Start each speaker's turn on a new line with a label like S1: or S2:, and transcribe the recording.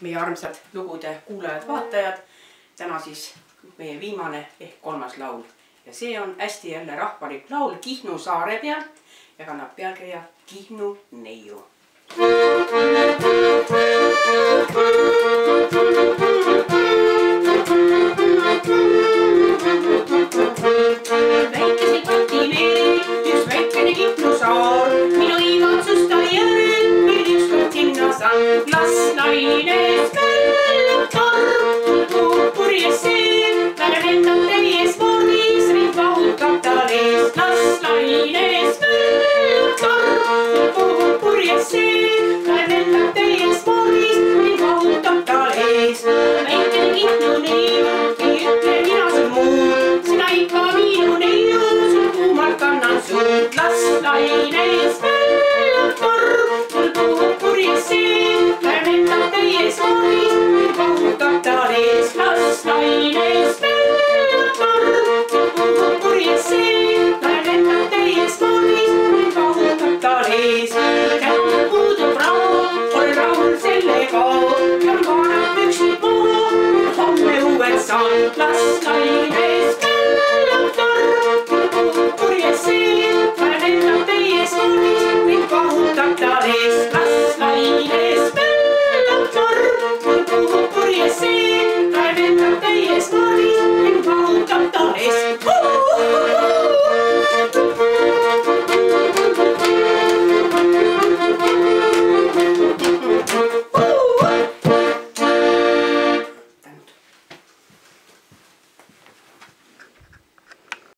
S1: meie armsad lugude kuulajad-vaatajad. Täna siis meie viimane ehk 3. laul. Ja see on hästi jälle rahvalik laul Kihnu saare pealt ja kannab pealkirja Kihnu neiu. Väikese Kati-Meeri, üks väikene Kihnu saar, minu igatsusta järel veel ükskord sinna saan. Las laines möllab torm, puhub purjes see, väle lendab täies voodis, mind vahutab tal ees. Las laines möllab torm, puhub purjes see, väle lendab täies voodis, mind vahutab tal ees. Väikene Kihnu neiu, ei ütle mina sul muud, sina ikka minu neiu, sul kuumalt kannan suud. Las laines möllab torm, mul puhub purjes see, väle lendab täies voodis, mind vahutab tal ees. Las laines